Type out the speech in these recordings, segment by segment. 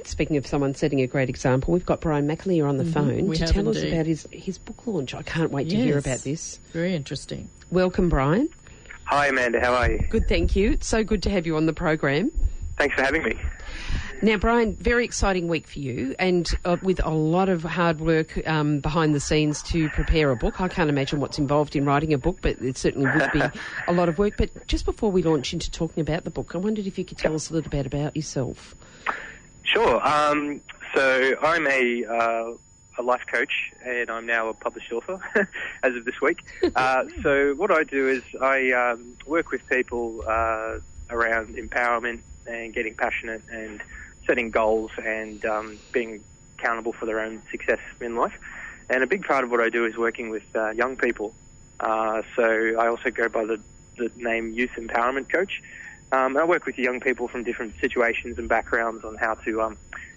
speaking of someone setting a great example, we've got Brian McAleer on the phone to tell us about his book launch. I can't wait to hear about this. Very interesting. Welcome, Brian. Hi, Amanda. How are you? Good, thank you. It's so good to have you on the program. Thanks for having me. Now, Brian, very exciting week for you, and with a lot of hard work behind the scenes to prepare a book. I can't imagine what's involved in writing a book, but it certainly would be a lot of work. But just before we launch into talking about the book, I wondered if you could tell us a little bit about yourself. Sure. So I'm a life coach, and I'm now a published author as of this week. So what I do is I work with people around empowerment and getting passionate and setting goals and being accountable for their own success in life. And a big part of what I do is working with young people. So I also go by the name Youth Empowerment Coach. I work with young people from different situations and backgrounds on how to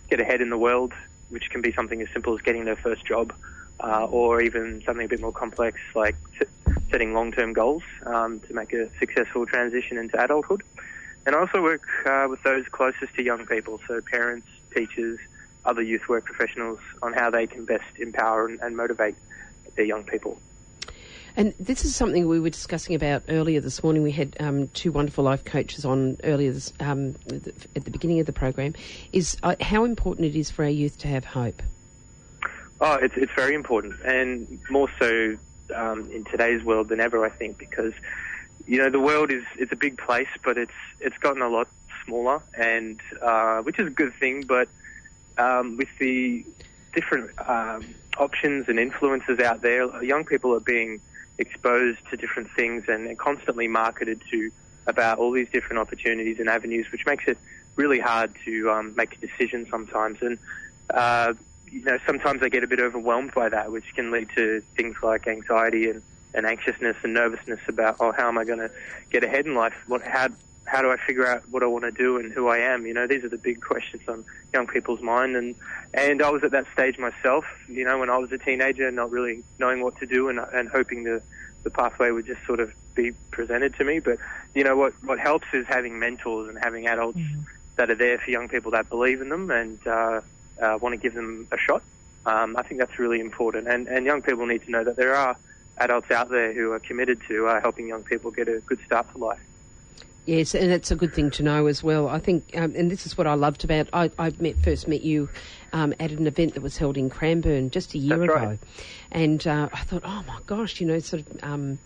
get ahead in the world, which can be something as simple as getting their first job, or even something a bit more complex like setting long-term goals to make a successful transition into adulthood. And I also work with those closest to young people, so parents, teachers, other youth work professionals, on how they can best empower and motivate their young people. And this is something we were discussing about earlier this morning. We had two wonderful life coaches on earlier at the beginning of the program, is how important it is for our youth to have hope. Oh, it's very important, and more so in today's world than ever, I think, because the world it's a big place, but it's gotten a lot smaller, and which is a good thing. But with the different options and influences out there, young people are being exposed to different things and constantly marketed to about all these different opportunities and avenues, which makes it really hard to make a decision sometimes. And sometimes they get a bit overwhelmed by that, which can lead to things like anxiety and anxiousness and nervousness about, how am I going to get ahead in life? How do I figure out what I want to do and who I am? These are the big questions on young people's mind. And I was at that stage myself, when I was a teenager, not really knowing what to do and hoping the pathway would just sort of be presented to me. But, what helps is having mentors and having adults that are there for young people that believe in them and want to give them a shot. I think that's really important. And young people need to know that there are adults out there who are committed to helping young people get a good start to life. Yes, and it's a good thing to know as well. I think, and this is what I loved about, I first met you at an event that was held in Cranbourne just a year ago. Right. And I thought, oh my gosh, the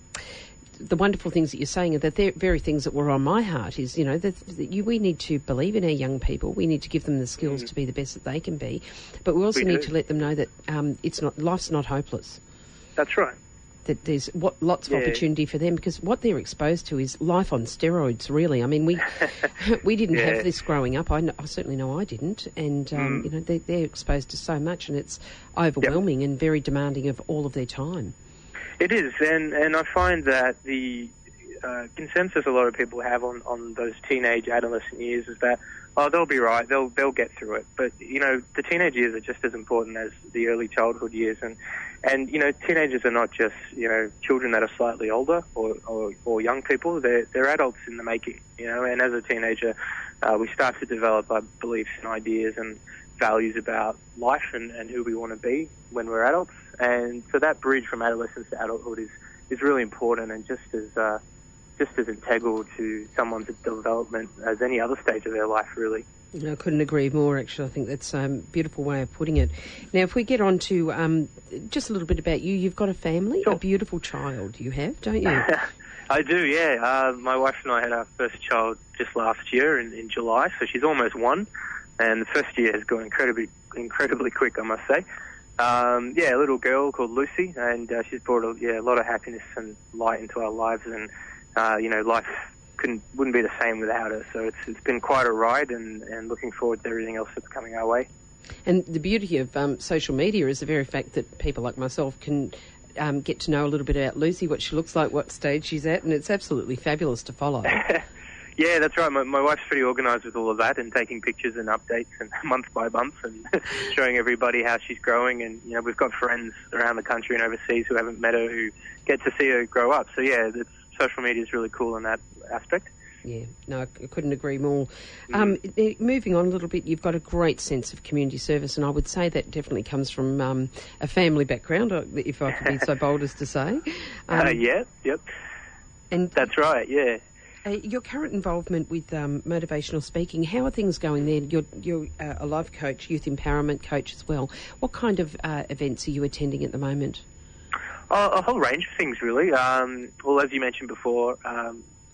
wonderful things that you're saying are the very things that were on my heart is, we need to believe in our young people. We need to give them the skills to be the best that they can be. But we also need to let them know that life's not hopeless. That's right. That there's lots of opportunity for them, because what they're exposed to is life on steroids, really. I mean, we didn't have this growing up. I certainly know I didn't. And, they're exposed to so much, and it's overwhelming and very demanding of all of their time. It is, and I find that the consensus a lot of people have on those teenage, adolescent years is that, they'll be right, they'll get through it. But, the teenage years are just as important as the early childhood years. And teenagers are not just, children that are slightly older or young people. They're adults in the making, and as a teenager, we start to develop our beliefs and ideas and values about life and who we want to be when we're adults. And so that bridge from adolescence to adulthood is really important and just as integral to someone's development as any other stage of their life, really. I couldn't agree more, actually. I think that's a beautiful way of putting it. Now, if we get on to just a little bit about you, you've got a family, Sure. A beautiful child you have, don't you? I do, yeah. My wife and I had our first child just last year in July, so she's almost one, and the first year has gone incredibly quick, I must say. A little girl called Lucy, and she's brought a lot of happiness and light into our lives, and life wouldn't be the same without her. So it's been quite a ride, and looking forward to everything else that's coming our way. And the beauty of social media is the very fact that people like myself can get to know a little bit about Lucy, what she looks like, what stage she's at, and it's absolutely fabulous to follow. Yeah, that's right. My wife's pretty organised with all of that and taking pictures and updates and month by month and showing everybody how she's growing. And, we've got friends around the country and overseas who haven't met her who get to see her grow up. So, social media is really cool in that aspect. Yeah, no, I couldn't agree more. Moving on a little bit, you've got a great sense of community service, and I would say that definitely comes from a family background, if I could be so bold as to say. Yep. And that's right, yeah. Your current involvement with motivational speaking, how are things going there? You're a life coach, youth empowerment coach as well. What kind of events are you attending at the moment? A whole range of things, really. Well, as you mentioned before,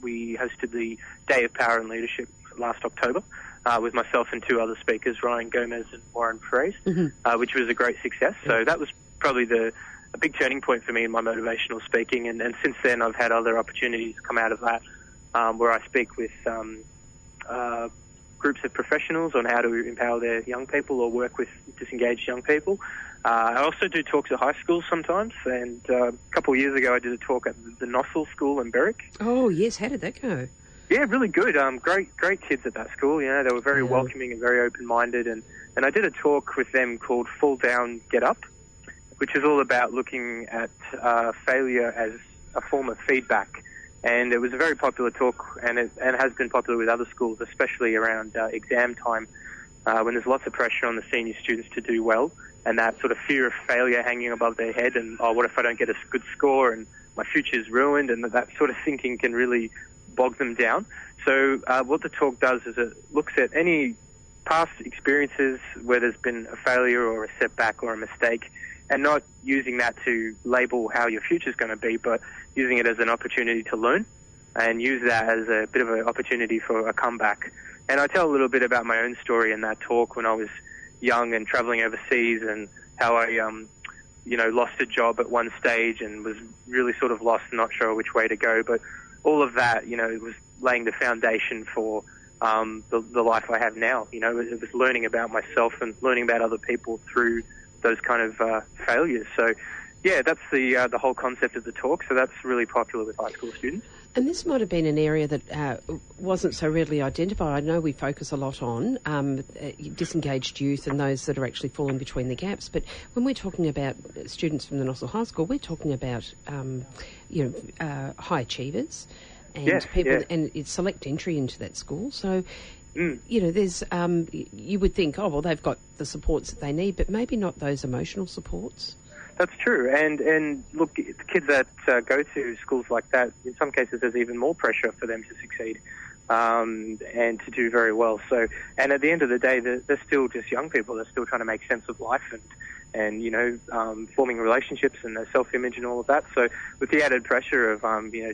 we hosted the Day of Power and Leadership last October with myself and two other speakers, Ryan Gomez and Warren Fraze, which was a great success. So that was probably a big turning point for me in my motivational speaking. And since then, I've had other opportunities come out of that where I speak with groups of professionals on how to empower their young people or work with disengaged young people. I also do talks at high schools sometimes, and a couple of years ago I did a talk at the Nossal School in Berwick. Oh, yes. How did that go? Yeah, really good. Great kids at that school. You know, they were very welcoming and very open-minded, and I did a talk with them called Fall Down, Get Up, which is all about looking at failure as a form of feedback. And it was a very popular talk, and it has been popular with other schools, especially around exam time, when there's lots of pressure on the senior students to do well, and that sort of fear of failure hanging above their head, and, oh, what if I don't get a good score, and my future's ruined, and that sort of thinking can really bog them down. So what the talk does is it looks at any past experiences where there's been a failure or a setback or a mistake, and not using that to label how your future's going to be, but using it as an opportunity to learn and use that as a bit of an opportunity for a comeback. And I tell a little bit about my own story in that talk when I was young and traveling overseas, and how I, lost a job at one stage and was really sort of lost and not sure which way to go. But all of that, it was laying the foundation for the life I have now. It was learning about myself and learning about other people through those kind of failures. So, yeah, that's the whole concept of the talk. So that's really popular with high school students. And this might have been an area that wasn't so readily identified. I know we focus a lot on disengaged youth and those that are actually falling between the gaps. But when we're talking about students from the Nossal High School, we're talking about high achievers and people, and it's select entry into that school. So. There's you would think, oh, well, they've got the supports that they need, but maybe not those emotional supports. That's true. And look, the kids that go to schools like that, in some cases there's even more pressure for them to succeed and to do very well. So, and at the end of the day, they're still just young people. They're still trying to make sense of life and forming relationships and their self-image and all of that. So with the added pressure of,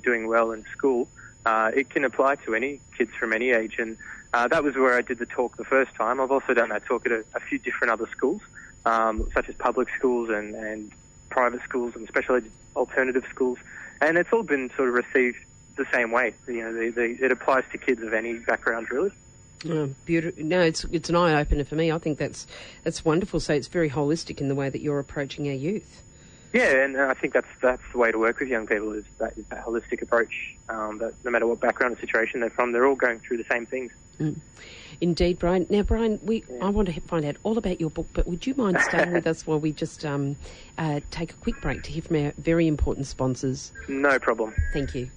doing well in school, it can apply to any kids from any age. And that was where I did the talk the first time. I've also done that talk at a few different other schools, such as public schools and private schools and special alternative schools. And it's all been sort of received the same way. It applies to kids of any background, really. Oh, beautiful. No, it's an eye-opener for me. I think that's wonderful. So it's very holistic in the way that you're approaching our youth. Yeah, and I think that's the way to work with young people is that holistic approach, that no matter what background or situation they're from, they're all going through the same things. Indeed, Brian. Now, Brian, I want to find out all about your book, but would you mind staying with us while we just take a quick break to hear from our very important sponsors? No problem. Thank you.